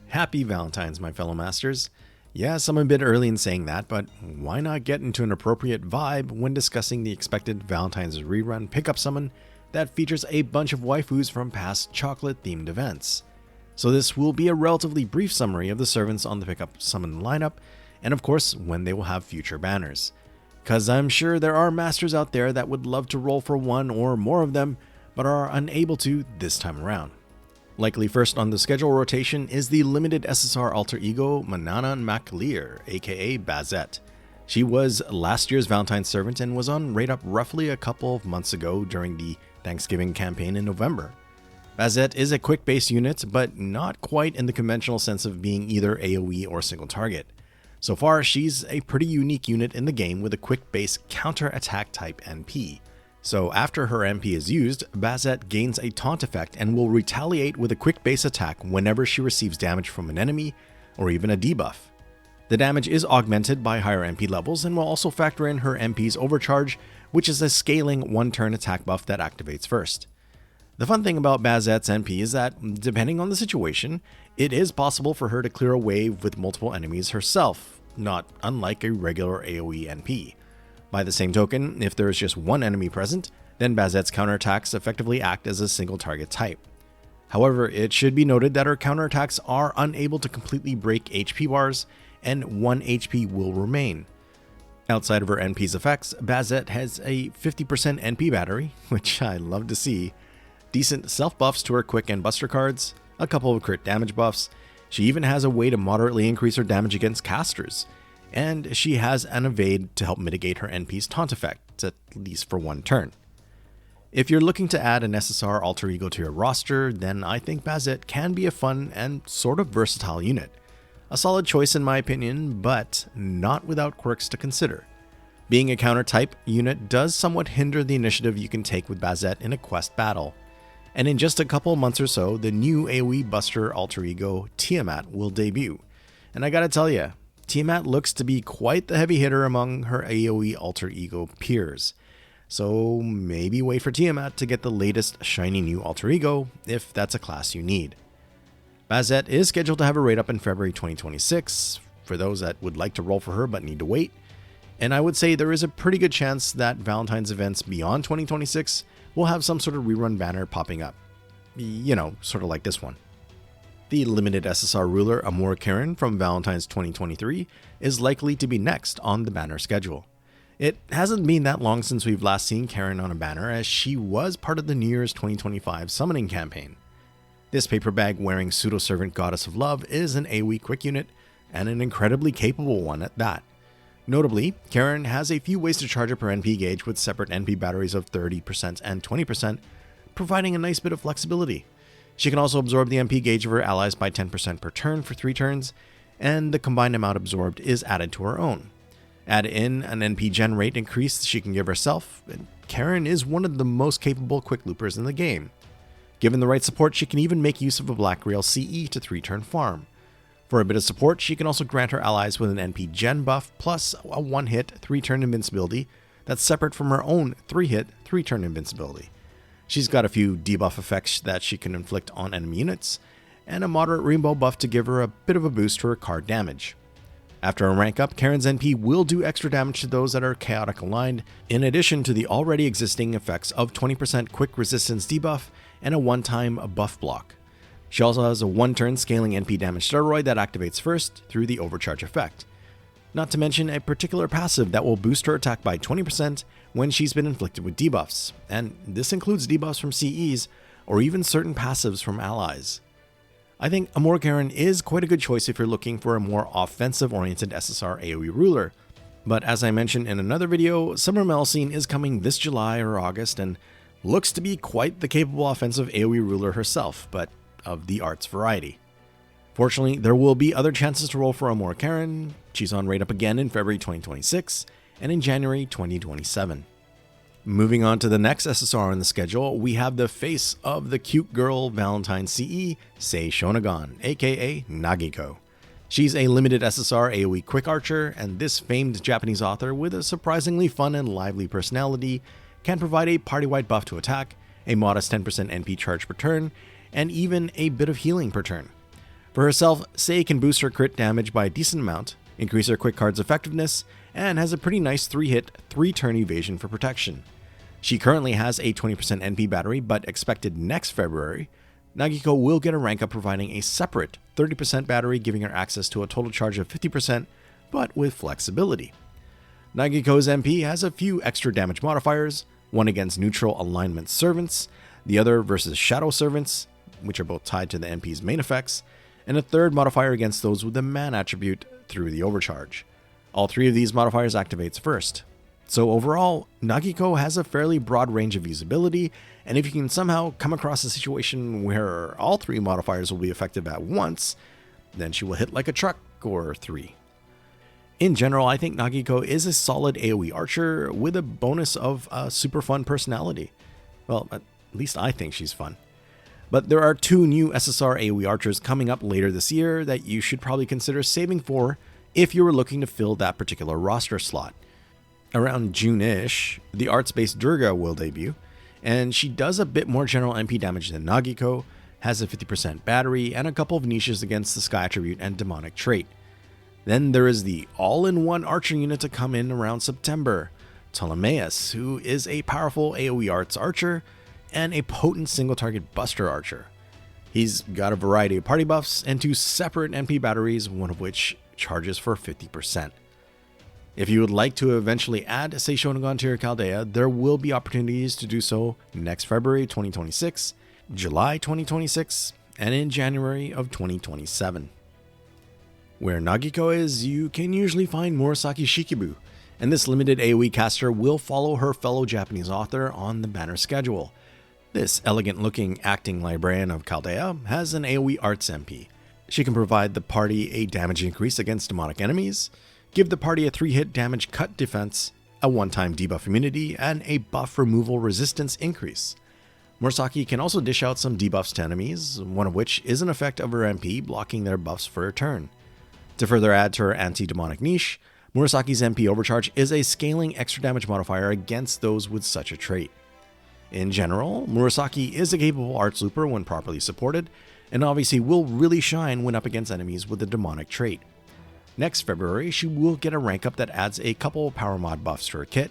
Happy Valentines, my fellow masters. Yes, I'm a bit early in saying that, but why not get into an appropriate vibe when discussing the expected Valentine's rerun pickup summon that features a bunch of waifus from past chocolate-themed events. So this will be a relatively brief summary of the servants on the pickup summon lineup, and of course, when they will have future banners. Cause I'm sure there are masters out there that would love to roll for one or more of them, but are unable to this time around. Likely first on the schedule rotation is the limited SSR alter ego Manana MacLear, aka Bazett. She was last year's Valentine's servant and was on rate up roughly a couple of months ago during the Thanksgiving campaign in November. Bazett is a quick base unit, but not quite in the conventional sense of being either AoE or single target. So far, she's a pretty unique unit in the game with a quick base counter attack type NP. So after her MP is used, Bazett gains a taunt effect and will retaliate with a quick base attack whenever she receives damage from an enemy or even a debuff. The damage is augmented by higher MP levels and will also factor in her MP's overcharge, which is a scaling one-turn attack buff that activates first. The fun thing about Bazett's MP is that, depending on the situation, it is possible for her to clear a wave with multiple enemies herself, not unlike a regular AoE NP. By the same token, if there is just one enemy present, then Bazett's counterattacks effectively act as a single target type. However, it should be noted that her counterattacks are unable to completely break HP bars, and 1 HP will remain. Outside of her NP's effects, Bazett has a 50% NP battery, which I love to see, decent self buffs to her quick and buster cards, a couple of crit damage buffs, she even has a way to moderately increase her damage against casters, and she has an evade to help mitigate her NP's taunt effect, at least for one turn. If you're looking to add an SSR alter ego to your roster, then I think Bazett can be a fun and sort of versatile unit. A solid choice in my opinion, but not without quirks to consider. Being a counter-type unit does somewhat hinder the initiative you can take with Bazett in a quest battle. And in just a couple months or so, the new AoE buster alter ego Tiamat will debut. And I gotta tell ya, Tiamat looks to be quite the heavy hitter among her AoE alter ego peers. So maybe wait for Tiamat to get the latest shiny new alter ego, if that's a class you need. Bazett is scheduled to have a rate up in February 2026, for those that would like to roll for her but need to wait. And I would say there is a pretty good chance that Valentine's events beyond 2026 will have some sort of rerun banner popping up. You know, sort of like this one. The limited SSR ruler Amor Caren from Valentine's 2023 is likely to be next on the banner schedule. It hasn't been that long since we've last seen Caren on a banner, as she was part of the New Year's 2025 summoning campaign. This paper bag wearing pseudo-servant goddess of love is an AoE quick unit, and an incredibly capable one at that. Notably, Caren has a few ways to charge up her NP gauge with separate NP batteries of 30% and 20%, providing a nice bit of flexibility. She can also absorb the MP gauge of her allies by 10% per turn for 3 turns, and the combined amount absorbed is added to her own. Add in an NP gen rate increase she can give herself, and Caren is one of the most capable quick loopers in the game. Given the right support, she can even make use of a Black Rail CE to 3-turn farm. For a bit of support, she can also grant her allies with an NP gen buff plus a 1-hit 3-turn invincibility that's separate from her own 3-hit 3-turn invincibility. She's got a few debuff effects that she can inflict on enemy units, and a moderate rainbow buff to give her a bit of a boost to her card damage. After a rank up, Caren's NP will do extra damage to those that are chaotic aligned, in addition to the already existing effects of 20% quick resistance debuff and a one-time buff block. She also has a 1-turn scaling NP damage steroid that activates first through the overcharge effect. Not to mention a particular passive that will boost her attack by 20% when she's been inflicted with debuffs, and this includes debuffs from CEs or even certain passives from allies. I think Amor Caren is quite a good choice if you're looking for a more offensive-oriented SSR AoE ruler, but as I mentioned in another video, Summer Melusine is coming this July or August and looks to be quite the capable offensive AoE ruler herself, but of the arts variety. Fortunately, there will be other chances to roll for Amor Caren. She's on rate up again in February 2026 and in January 2027. Moving on to the next SSR on the schedule, we have the face of the cute girl Valentine CE, Sei Shounagon, aka Nagiko. She's a limited SSR AoE quick archer, and this famed Japanese author with a surprisingly fun and lively personality can provide a party-wide buff to attack, a modest 10% NP charge per turn, and even a bit of healing per turn. For herself, Sei can boost her crit damage by a decent amount, increase her quick card's effectiveness, and has a pretty nice 3-hit, 3-turn evasion for protection. She currently has a 20% NP battery, but expected next February, Nagiko will get a rank up providing a separate 30% battery, giving her access to a total charge of 50%, but with flexibility. Nagiko's MP has a few extra damage modifiers, one against neutral alignment servants, the other versus shadow servants, which are both tied to the MP's main effects, and a third modifier against those with the man attribute through the overcharge. All 3 of these modifiers activates first. So overall, Nagiko has a fairly broad range of usability, and if you can somehow come across a situation where all 3 modifiers will be effective at once, then she will hit like a truck or 3. In general, I think Nagiko is a solid AoE archer with a bonus of a super fun personality. Well, at least I think she's fun. But there are 2 new SSR AoE archers coming up later this year that you should probably consider saving for if you were looking to fill that particular roster slot. Around June-ish, the arts-based Durga will debut, and she does a bit more general MP damage than Nagiko, has a 50% battery, and a couple of niches against the Sky attribute and demonic trait. Then there is the all-in-one archer unit to come in around September, Ptolemaeus, who is a powerful AoE arts archer and a potent single-target buster archer. He's got a variety of party buffs and 2 separate MP batteries, one of which charges for 50%. If you would like to eventually add Sei Shounagon to your Chaldea, there will be opportunities to do so next February 2026, July 2026, and in January of 2027. Where Nagiko is, you can usually find Murasaki Shikibu, and this limited AoE caster will follow her fellow Japanese author on the banner schedule. This elegant-looking acting librarian of Chaldea has an AoE arts MP. She can provide the party a damage increase against demonic enemies, give the party a 3-hit damage cut defense, a 1-time debuff immunity, and a buff removal resistance increase. Murasaki can also dish out some debuffs to enemies, one of which is an effect of her MP blocking their buffs for a turn. To further add to her anti-demonic niche, Murasaki's MP overcharge is a scaling extra damage modifier against those with such a trait. In general, Murasaki is a capable arts looper when properly supported, and obviously will really shine when up against enemies with a demonic trait. Next February, she will get a rank up that adds a couple power mod buffs to her kit,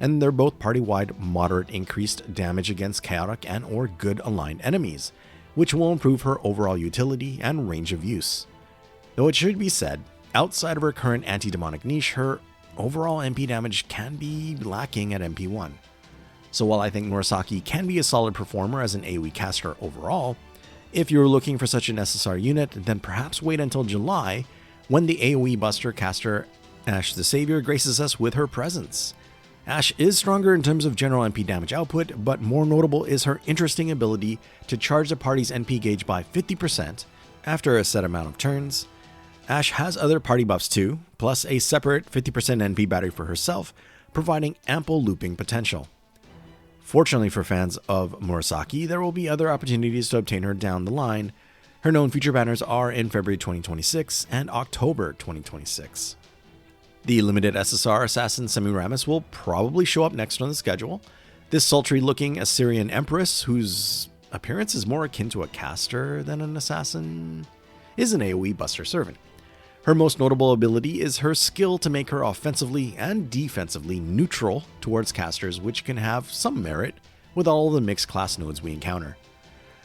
and they're both party-wide moderate increased damage against chaotic and or good aligned enemies, which will improve her overall utility and range of use. Though it should be said, outside of her current anti-demonic niche, her overall MP damage can be lacking at MP1. So while I think Murasaki can be a solid performer as an AoE caster overall, if you're looking for such an SSR unit, then perhaps wait until July, when the AoE buster caster Ashe the Savior graces us with her presence. Ashe is stronger in terms of general MP damage output, but more notable is her interesting ability to charge the party's NP gauge by 50% after a set amount of turns. Ashe has other party buffs too, plus a separate 50% NP battery for herself, providing ample looping potential. Fortunately for fans of Murasaki, there will be other opportunities to obtain her down the line. Her known future banners are in February 2026 and October 2026. The limited SSR assassin Semiramis will probably show up next on the schedule. This sultry-looking Assyrian empress, whose appearance is more akin to a caster than an assassin, is an AoE buster servant. Her most notable ability is her skill to make her offensively and defensively neutral towards casters, which can have some merit with all the mixed class nodes we encounter.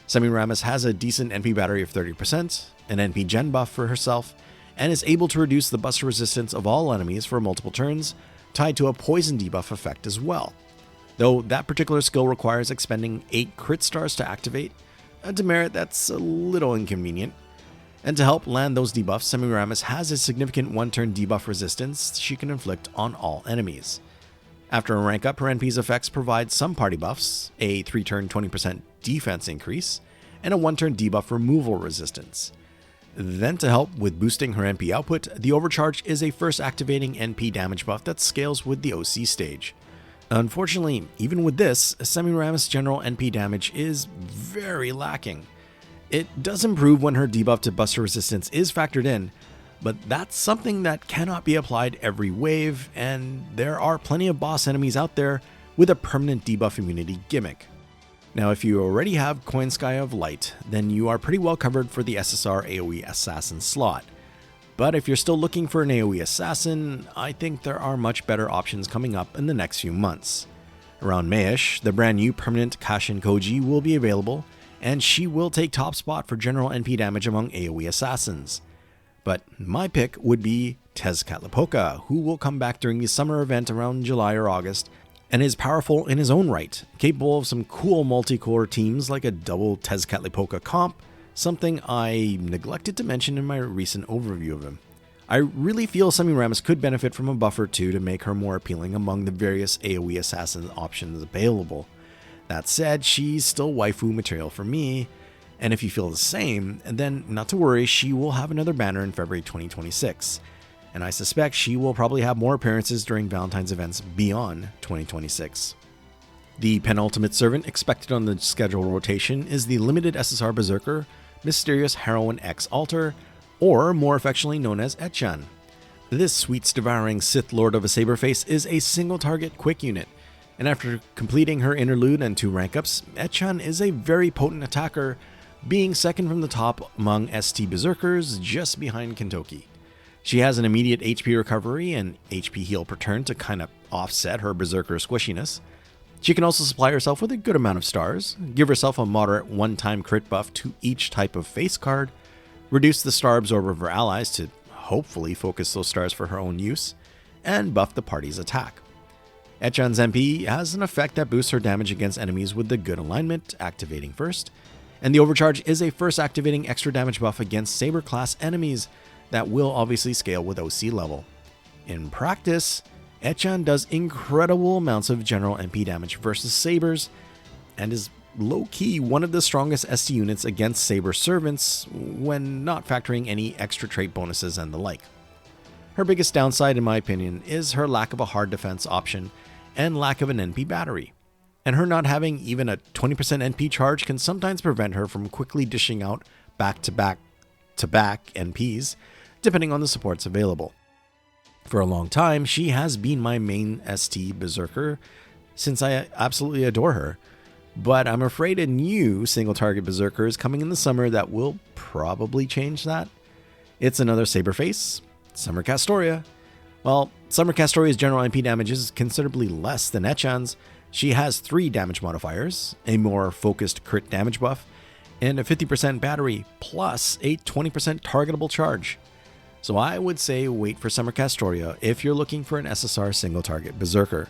Semiramis has a decent NP battery of 30%, an NP gen buff for herself, and is able to reduce the buster resistance of all enemies for multiple turns, tied to a poison debuff effect as well. Though that particular skill requires expending 8 crit stars to activate, a demerit that's a little inconvenient. And to help land those debuffs, Semiramis has a significant 1-turn debuff resistance she can inflict on all enemies. After a rank up, her NP's effects provide some party buffs, a 3-turn 20% defense increase, and a 1-turn debuff removal resistance. Then to help with boosting her NP output, the overcharge is a first activating NP damage buff that scales with the OC stage. Unfortunately, even with this, Semiramis' general NP damage is very lacking. It does improve when her debuff to buster resistance is factored in, but that's something that cannot be applied every wave, and there are plenty of boss enemies out there with a permanent debuff immunity gimmick. Now, if you already have Coin Sky of Light, then you are pretty well covered for the SSR AoE Assassin slot. But if you're still looking for an AoE Assassin, I think there are much better options coming up in the next few months. Around Mayish, the brand new permanent Kashin Koji will be available, and she will take top spot for general NP damage among AoE Assassins. But my pick would be Tezcatlipoca, who will come back during the summer event around July or August, and is powerful in his own right, capable of some cool multi-core teams like a double Tezcatlipoca comp, something I neglected to mention in my recent overview of him. I really feel Semiramis could benefit from a buff or two to make her more appealing among the various AoE assassin options available. That said, she's still waifu material for me, and if you feel the same, then not to worry, she will have another banner in February 2026, and I suspect she will probably have more appearances during Valentine's events beyond 2026. The penultimate servant expected on the schedule rotation is the limited SSR Berserker, Mysterious Heroine X Alter, or more affectionately known as Etchan. This sweets-devouring Sith Lord of a Saberface is a single-target quick unit, and after completing her interlude and 2 rank-ups, Etchan is a very potent attacker, being second from the top among ST Berserkers just behind Kentoki. She has an immediate HP recovery and HP heal per turn to kind of offset her Berserker squishiness. She can also supply herself with a good amount of stars, give herself a moderate one-time crit buff to each type of face card, reduce the star absorber of her allies to hopefully focus those stars for her own use, and buff the party's attack. Etchan's MP has an effect that boosts her damage against enemies with the good alignment, activating first, and the overcharge is a first activating extra damage buff against Saber class enemies that will obviously scale with OC level. In practice, Etchan does incredible amounts of general MP damage versus Sabers, and is low-key one of the strongest ST units against Saber servants when not factoring any extra trait bonuses and the like. Her biggest downside, in my opinion, is her lack of a hard defense option and lack of an NP battery. And her not having even a 20% NP charge can sometimes prevent her from quickly dishing out back-to-back NPs, depending on the supports available. For a long time, she has been my main ST Berserker, since I absolutely adore her. But I'm afraid a new single-target Berserker is coming in the summer that will probably change that. It's another Saberface, Summer Castoria. While Summer Castoria's general NP damage is considerably less than Etchan's, she has 3 damage modifiers, a more focused crit damage buff, and a 50% battery, plus a 20% targetable charge. So I would say wait for Summer Castoria if you're looking for an SSR single-target Berserker.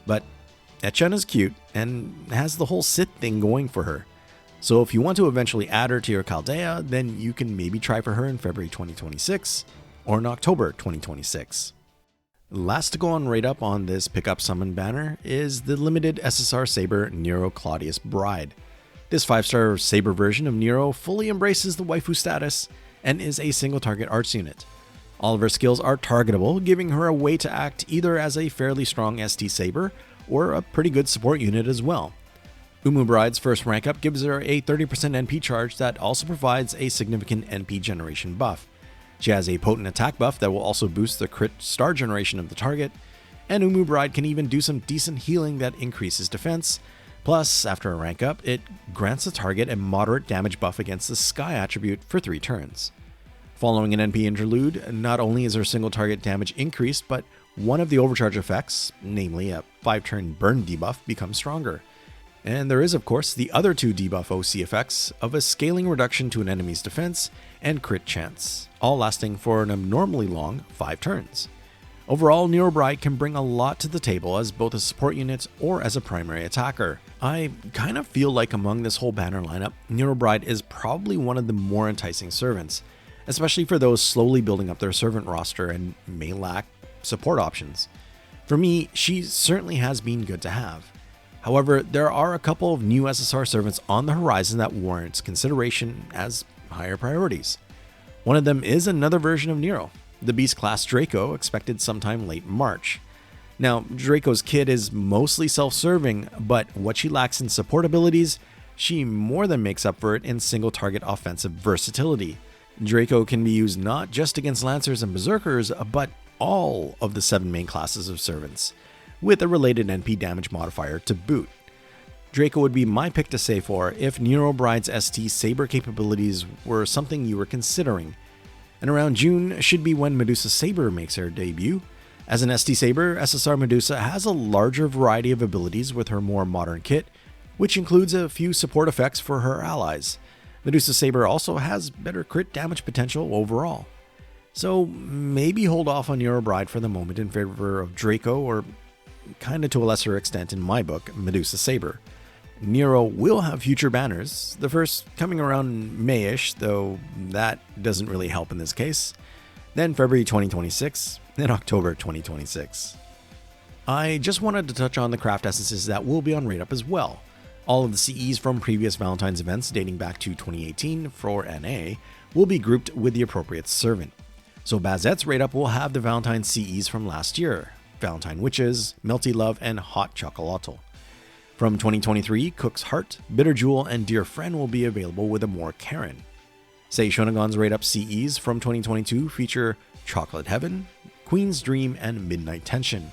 But Etchan is cute and has the whole Sith thing going for her. So if you want to eventually add her to your Chaldea, then you can maybe try for her in February 2026 or in October 2026. Last to go on right up on this pickup summon banner is the limited SSR Saber Nero Claudius Bride. This 5-star Saber version of Nero fully embraces the waifu status and is a single target arts unit. All of her skills are targetable, giving her a way to act either as a fairly strong ST Saber or a pretty good support unit as well. Umu Bride's first rank up gives her a 30% NP charge that also provides a significant NP generation buff. She has a potent attack buff that will also boost the crit star generation of the target, and Umu Bride can even do some decent healing that increases defense. Plus, after a rank up, it grants the target a moderate damage buff against the Sky attribute for 3 turns. Following an NP interlude, not only is her single target damage increased, but one of the overcharge effects, namely a 5-turn burn debuff, becomes stronger. And there is, of course, the other 2 debuff OC effects of a scaling reduction to an enemy's defense and crit chance, all lasting for an abnormally long 5 turns. Overall, Nero Bride can bring a lot to the table as both a support unit or as a primary attacker. I kind of feel like among this whole banner lineup, Nero Bride is probably one of the more enticing servants, especially for those slowly building up their servant roster and may lack support options. For me, she certainly has been good to have. However, there are a couple of new SSR servants on the horizon that warrants consideration as higher priorities. One of them is another version of Nero, the Beast class Draco, expected sometime late March. Now, Draco's kit is mostly self-serving, but what she lacks in support abilities, she more than makes up for it in single-target offensive versatility. Draco can be used not just against Lancers and Berserkers, but all of the 7 main classes of servants, with a related NP damage modifier to boot. Draco would be my pick to save for if Nero Bride's ST Saber capabilities were something you were considering. And around June should be when Medusa Saber makes her debut. As an ST Saber, SSR Medusa has a larger variety of abilities with her more modern kit, which includes a few support effects for her allies. Medusa Saber also has better crit damage potential overall. So maybe hold off on Nero Bride for the moment in favor of Draco, or kinda to a lesser extent in my book, Medusa Saber. Nero will have future banners, the first coming around May-ish, though that doesn't really help in this case. Then February 2026, and October 2026. I just wanted to touch on the craft essences that will be on Rate Up as well. All of the CEs from previous Valentine's events dating back to 2018 for NA will be grouped with the appropriate servant. So Bazett's Rate Up will have the Valentine CEs from last year, Valentine Witches, Melty Love, and Hot Chocolatl. From 2023, Cook's Heart, Bitter Jewel, and Dear Friend will be available with Amor Caren. Sei Shounagon's Rate Up CEs from 2022 feature Chocolate Heaven, Queen's Dream, and Midnight Tension.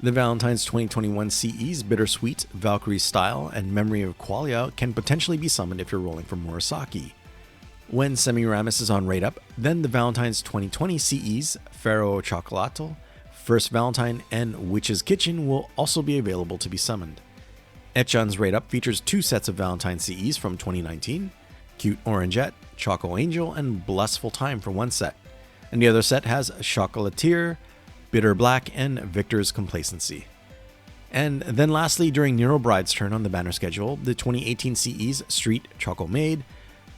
The Valentine's 2021 CEs Bittersweet, Valkyrie Style, and Memory of Qualia can potentially be summoned if you're rolling for Murasaki. When Semiramis is on Rate Up, then the Valentine's 2020 CEs Pharaoh Chocolatl, First Valentine, and Witch's Kitchen will also be available to be summoned. Echan's Rate Up features 2 sets of Valentine CEs from 2019, Cute Orangette, Choco Angel, and Blissful Time for one set. And the other set has Chocolatier, Bitter Black, and Victor's Complacency. And then lastly, during Nero Bride's turn on the banner schedule, the 2018 CEs Street Choco Maid,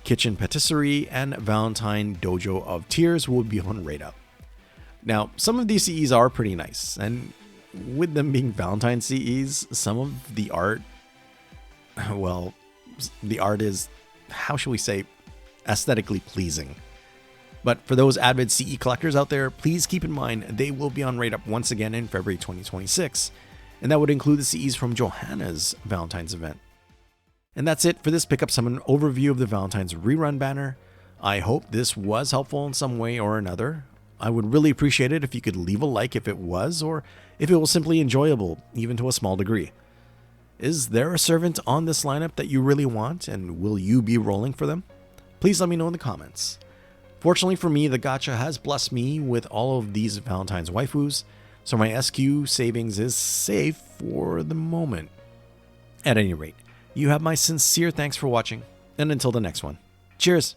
Kitchen Patisserie, and Valentine Dojo of Tears will be on Rate Up. Now, some of these CEs are pretty nice, and with them being Valentine CEs, some of the art, well, the art is, how shall we say, aesthetically pleasing. But for those avid CE collectors out there, please keep in mind they will be on Rate Up once again in February 2026, and that would include the CEs from Johanna's Valentine's event. And that's it for this Pickup Summon overview of the Valentine's rerun banner. I hope this was helpful in some way or another. I would really appreciate it if you could leave a like if it was, or if it was simply enjoyable, even to a small degree. Is there a servant on this lineup that you really want, and will you be rolling for them? Please let me know in the comments. Fortunately for me, the gacha has blessed me with all of these Valentine's waifus, so my SQ savings is safe for the moment. At any rate, you have my sincere thanks for watching, and until the next one, cheers!